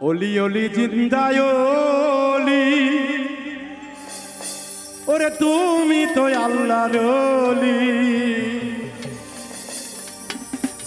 অলি অলি জিন্দায় অলি, ওরে তুমি তো আল্লাহর অলি।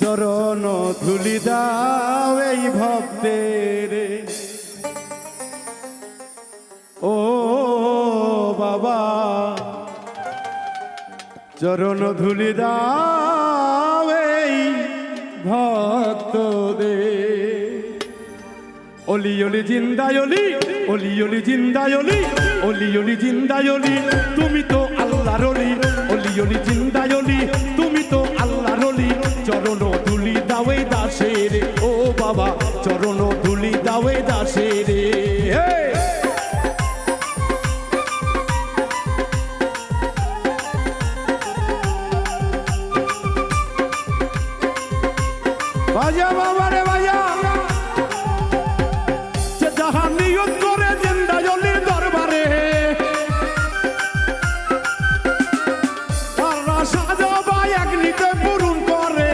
চরণ ধুলি দাও এই ভক্তের, ও বাবা চরণ ধুলি দাও এই ভক্তদের। অলি অলি জিন্দায় অলি, অলি অলি জিন্দায় অলি, অলি অলি জিন্দায় অলি, তুমি তো আল্লাহর অলি। অলি অলি জিন্দায় অলি, তুমি তো আল্লাহর অলি। চরণ ধুলি দাও এই দাসের, ও বাবা চরণ ধুলি দাও এই দাসের। বাজা বাবা রে বাজা, যে যাহা নিয়ত করে জিন্দায় অলির দরবারে, তার সাজবা এক নিতে পূরণ করে।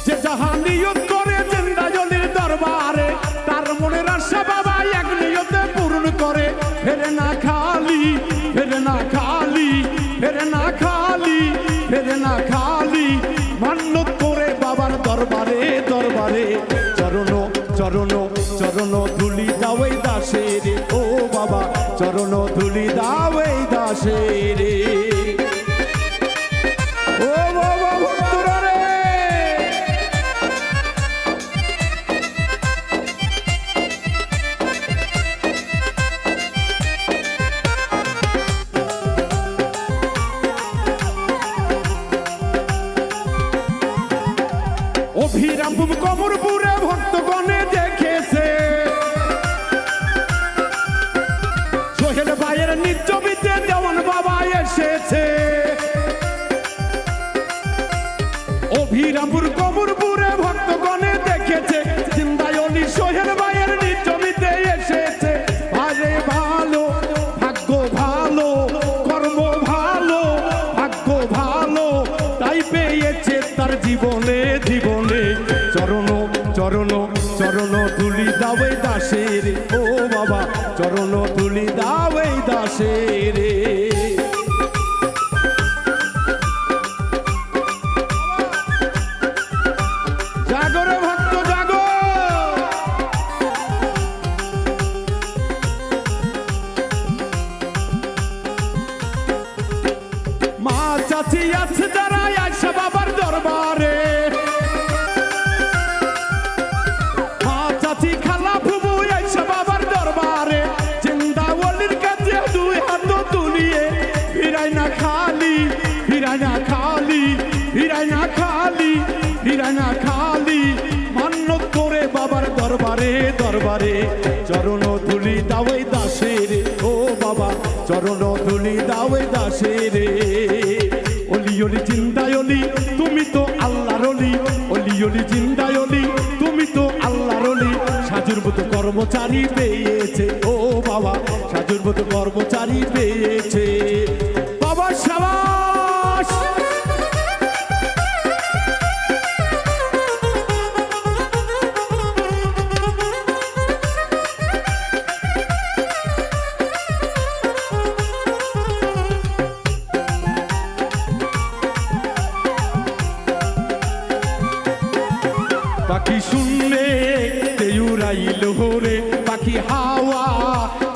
যে যাহা নিয়ত করে জিন্দায় অলির দরবারে, তার মনের আশা বাবা এক নিয়তে পূরণ করে। ফেরে না খালি, ফেরে না খালি, ফেরে না খালি, ফেরে না খালি, মান্যত করে বাবার দরবারে দরবারে। চরণ চরণ চরণ ধুলি দাও এই দাসের, ও বাবা চরণ ধুলি দাও এই দাসের। ও বাবা ভক্তরা রে, অভিরামপুর কমরপুরে ভক্তগণে দেখেছে, সোহেল ভাইয়ের নিজ ছবিতে দেওয়ান বাবা এসেছে। অভিরামপুর কমরপুরে ভক্তগণে দেখেছে, জিন্দায় অলি সোহেল ভাইয়ের নিজ ছবিতে এসেছে। আরে ভালো ভাগ্য ভালো, কর্ম ভালো, ভাগ্য ভালো, তাই পেয়েছে তার জীবনে জীবনে। চরণ চরণ চরণ তুলি দাও এই দাসের, ও বাবা চরণ তুলি দাও এই দাসের। জাগরে ভক্ত জাগো, মা চাচি আছে যারা আয়সা বাবার দরবারে, মা চাচি খালা ফুবু আয়সা বাবার দরবারে। জিন্দা ওলির কাছে দুই হাত তুলিয়ে, ফিরাই না খালি, ফিরাই না খালি, ফিরাই না খালি, ফিরাই না খালি, মান্যত করে বাবার দরবারে দরবারে। চরণ ধুলি দাও এই দাসের, ও বাবা চরণ ধুলি দাও এই দাসের। অলি অলি জিন্দায় অলি, তুমি তো আল্লাহর অলি। অলি অলি জিন্দায় অলি, তুমি তো আল্লাহর অলি। সাজুর মতো কর্মচারী পেয়েছে, ও বাবা সাজুর মতো কর্মচারী পেয়েছে। বাবা সাবাস, পাখি শুনলে তেউরাইল রে, পাখি হাওয়া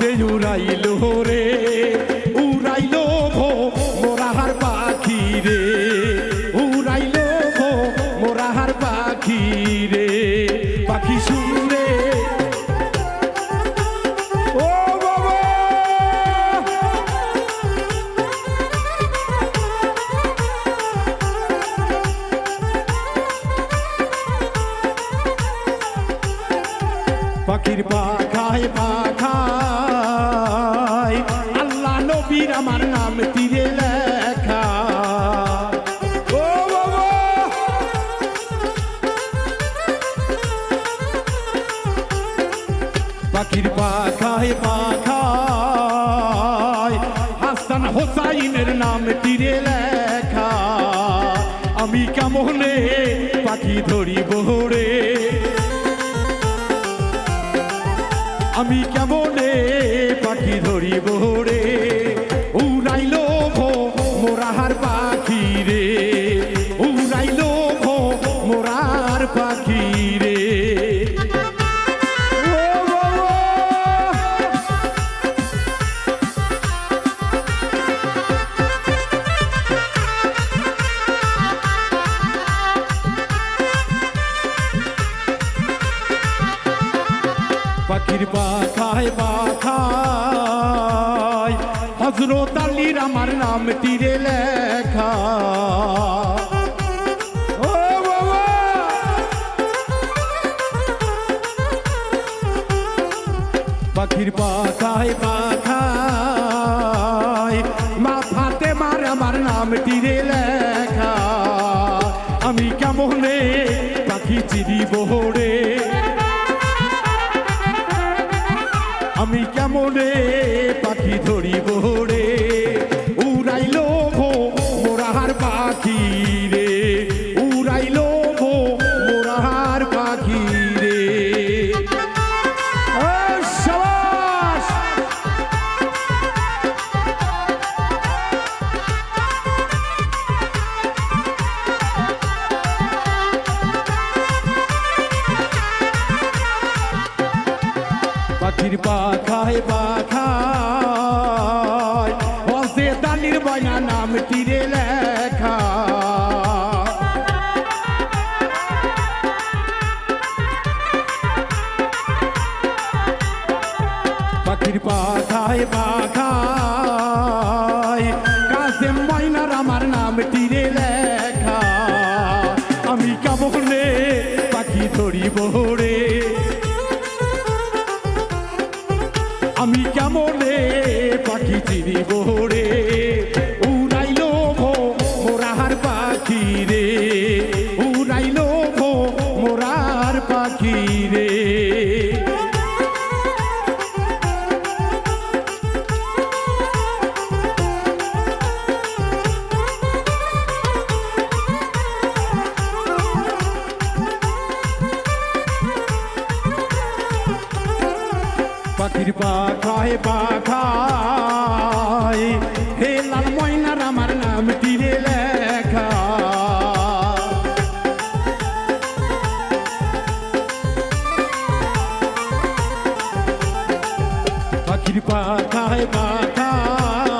তেউরাইল রে, উড়াইল ভো মোরাহার পাখি রে, উড়াইল ভো মোরাহার পাখি রে। পাখি শুনলে, ও বাবা পাখির পাখায় পাখায় আল্লাহ নবীর আমার নাম তীরে লেখা। ও বাবা পাখির পাখায় পাখায় হাসান হোসাইনের নাম তীরে লেখা। আমি কেমনে পাখি ধরিব রে, আমি কেমনে পাখি ধরিব রে উড়াইল মোরাহার পাখি রে উড়াইল মোরার পাখি রে পাখির পাখায় পাখায় হযরত আলীর আমার নাম তীরে লেখা ও বাবা পাখির পাখায় পাখায় মা ফাতেমার আমার নাম তীরে লেখা আমি কেমনে পাখি চিনিব রে আমি কেমনে পাখি ধরিব রে উড়াইল মোরাহার পাখি রে উড়াইল মোরাহার পাখি রে শাবাশ পাখির পাখায় পাখায় বসে দালির বয়না নাম তীরে লেখা পাখির পাখায় পাখায় কাসেম ময়নার আমার নাম তীরে লেখা আমি কেমনে পাখি ধরিব রে আমি কেমনে পাখি চিনিব রে উড়াইল মোরাহার পাখি রে উড়াইল মোরার পাখি রে পাখির পাখায় পাখায় হে লাল ময়নার আমার নাম তীরে লেখা পাখির পাখায় পাখায়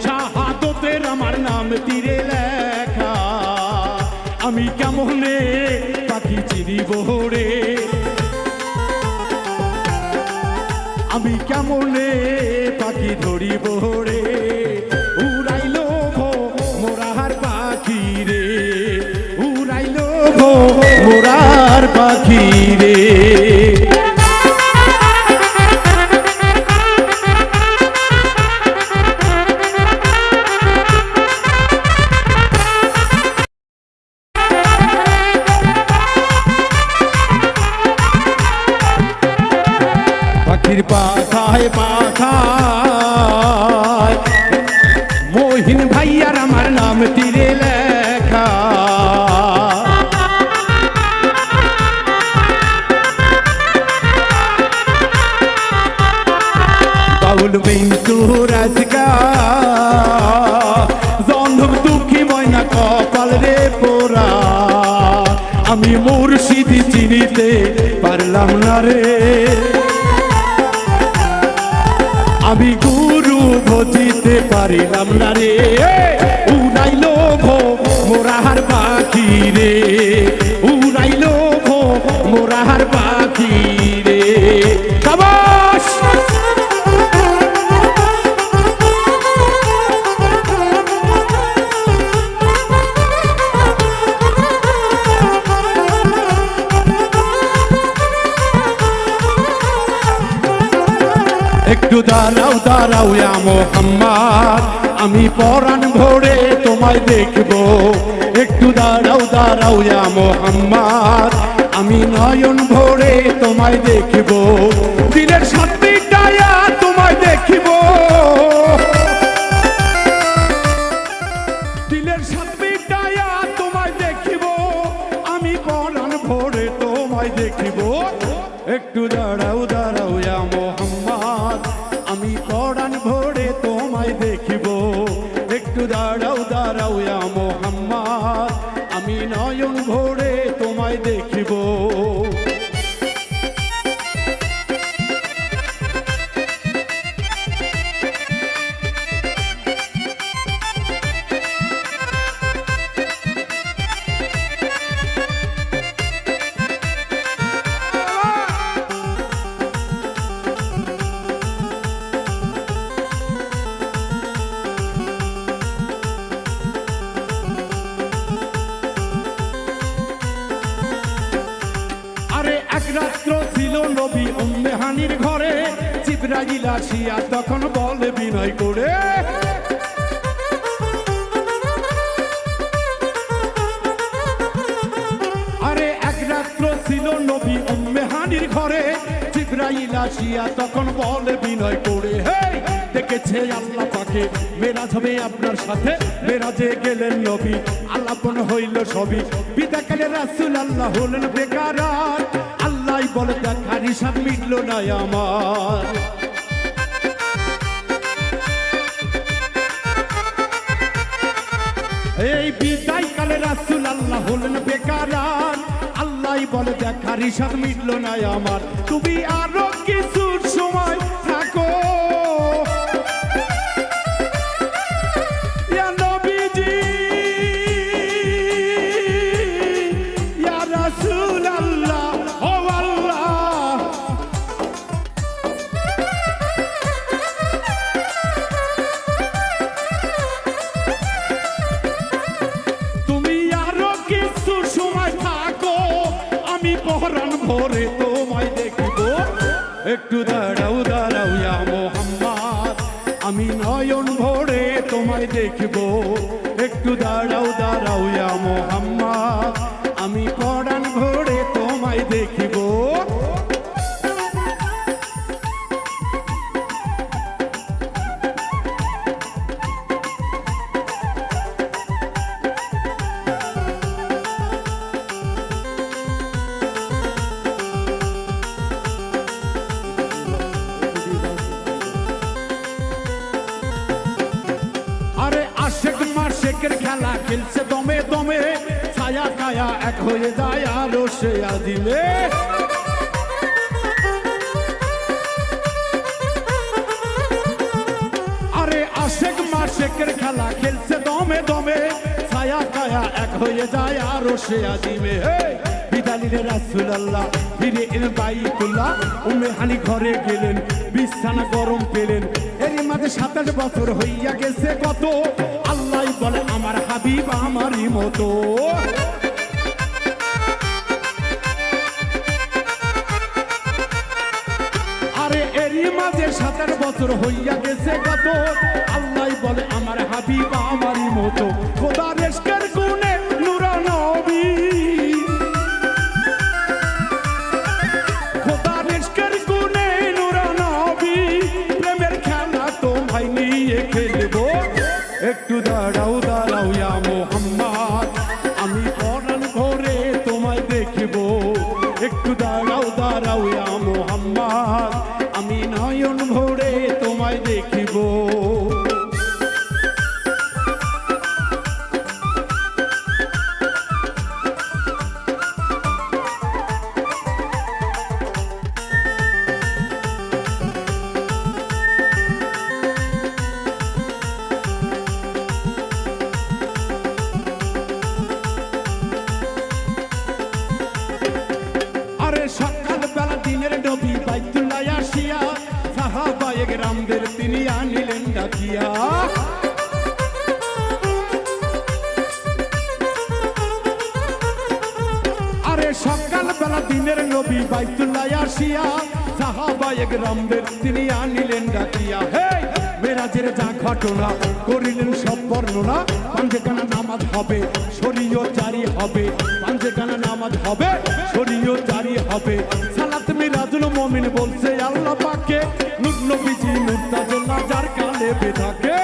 শাহাদতের আমার নাম তীরে লেখা আমি কেমনে পাখি চিনিব রে আমি কেমনে পাখি ধরিব রে উড়াইল মোরাহার পাখি রে উড়াইল মোরার পাখি রে পাখির পাখায় পাখায় মহিন ভাইয়ার আমার নাম তীরে লেখা বাউল বিন্দু রাজগা জন্ধব দুঃখী ময়না কপাল রে পোড়া আমি মুর্শিদ চিনিতে পারলাম না রে আমি গুরু ভজিতে পারিলাম না রে উড়াইল মোরাহার পাখি রে উড়াইল মোরাহার পাখি রে শাবাশ একটু দাঁড়াও দাঁড়াও ইয়া মোহাম্মদ আমি পরাণ ভরে তোমায় দেখবো একটু দাঁড়াও দাঁড়াও ইয়া মোহাম্মদ আমি নয়ন ভরে তোমায় দেখবো দিনের সাথীটায়া তোমায় দেখিব দিনের সাথীটায়া তোমায় দেখিব আমি পরাণ ভরে তোমায় দেখিব একটু দাঁড়াও দাঁড়াও ইয়া মোহাম্মদ আমি পরাণ ভরে তোমায় দেখিব একটু দাঁড়াও দাঁড়াও ইয়া মোহাম্মদ আমি নয়ন ভরে তোমায় দেখিব রাত্র ছিল নবী উম্মে হানির ঘরে জিবরাইল আসিয়া তখন বলে বিনয় করে আরে এক রাত্র ছিল নবী উম্মে হানির ঘরে জিবরাইল আসিয়া তখন বলে বিনয় করে হে দেখেছে আল্লাহ পাকে মেরাজ হবে আপনার সাথে মেরাজে গেলেন নবী আল্লাপন হইল সবই বিদাকালে রাসূল আল্লাহ হলেন বেকারার আল্লাহ বলে দেখার হিসাব মিটল না আমার এই বিদায় কালে রাসূল আল্লাহ হলেন বেকারার আল্লাহ বলে দেখার হিসাব মিটল না আমার তুমি আরো কিছু সময় থাকো ইয়া নবীজি ইয়া রাসূল আল্লাহ ও আল্লাহ তুমি আরো কিছু সময় থাকো আমি পরাণ ভরে তোমায় দেখিব একটু দাঁড়াও দাঁড়াও ইয়া মোহাম্মদ আমি নয়ন ভরে তোমায় দেখিব একটু দাঁড়াও দাঁড়াও ইয়া মোহাম্মদ আমি পরাণ ভরে তোমায় দেখিব আরে আশেক মাশেকের খেলা খেলছে দমে দমে ছায়া কায়া এক হয়ে যায় আরো সে আদিমে আরে আশেক মাশেকের খেলা খেলছে দমে দমে ছায়া কায়া এক হয়ে যায় আরো সে আদিমে বিদালিলে রাসূল আল্লাহ ফিরে এলেন বাইতুল্লাহ উম্মে হানি ঘরে গেলেন বিছানা গরম পেলেন এরই মাঝে 27 বছর হইয়া গেছে কত আল্লাহ বলে আমার হাবিব আমারই মতো আরে এরই মাঝে 27 বছর হইয়া গেছে কত আল্লাহ বলে আমার হাবিব আমারই মতো খোদার ইশকের গুণে নূরা নবী খোদার ইশকের গুণে নূরা নবী প্রেমের খেলা তোমায় নিয়ে খেলবো একটু দাঁড়াও দাঁড়াও ইয়া মোহাম্মদ আমি পরাণ ভরে তোমায় দেখিব একটু দাঁড়াও দাঁড়াও ইয়া মোহাম্মদ আমি নয়ন ভরে তোমায় দেখিব সকালবেলা দিনের নবী বাইতুল্লাহ আসিয়া সাহাবায়ে কেরামদের তিনি আনিলেন ডাকিয়া আরে সকালবেলা দিনের নবী বাইতুল্লাহ আসিয়া সাহাবায়ে কেরামদের তিনি আনিলেন ডাকিয়া হে মেরাজের যা ঘটনা করিলেন সব বর্ণনা পাঞ্জেখানা নামাজ হবে শরীয়ত জারি হবে পাঞ্জেখানা নামাজ হবে শরীয়ত জারি হবে সালাত মিরাজুল মুমিন বলছে আল্লাহ পাকে নূর নবীজি মুর্তাজা যার কালে বেধাকে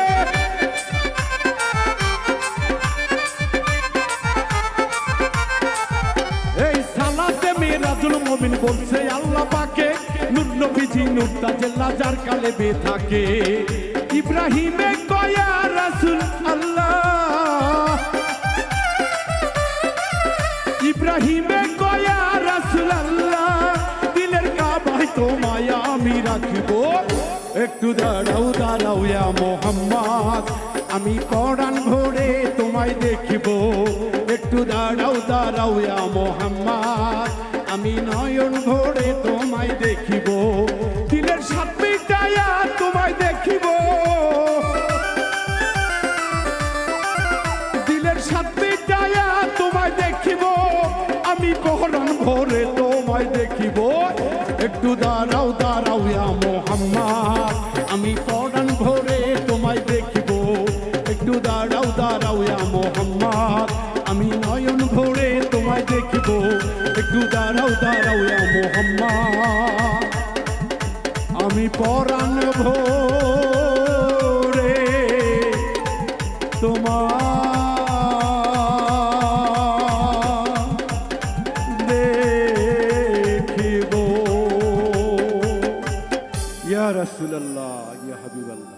এই সালাতে মিরাজুল মুমিন বলছে আল্লাহ পাকে নূর নবীজি নূর তাজেল্লা যার কালেবে থাকে ইব্রাহিমে কয়া রাসূল আল্লাহ ইব্রাহিমে কয়া রাসূল আল্লাহ দিলের কাবায় তোমায় আমি রাখবো একটু দাঁড়াও দাঁড়াও ইয়া মোহাম্মদ আমি পরাণ ভরে তোমায় দেখিব একটু দাঁড়াও দাঁড়াও ইয়া মোহাম্মদ আমি নয়ন ভরে তোমায় দেখিব দিলের সাত মিটাইয়া তোমায় দেখিব দিলের সাত মিটাইয়া তোমায় দেখিব আমি পরাণ ভরে তোমায় দেখিব একটু দাঁড়াও দাঁড়াও ইয়া মোহাম্মদ আমি পরাণ ভরে তোমায় দেখিব একটু দাঁড়াও দাঁড়াও ইয়া মোহাম্মদ আমি নয়ন ভরে তোমায় দেখিব একটু দাঁড়াও দাঁড়াও ইয়া মোহাম্মদ আমি পরাণ ভরে তোমায় দেখিব ইয়া রাসূলুল্লাহ ইয়া হাবিবাল্লাহ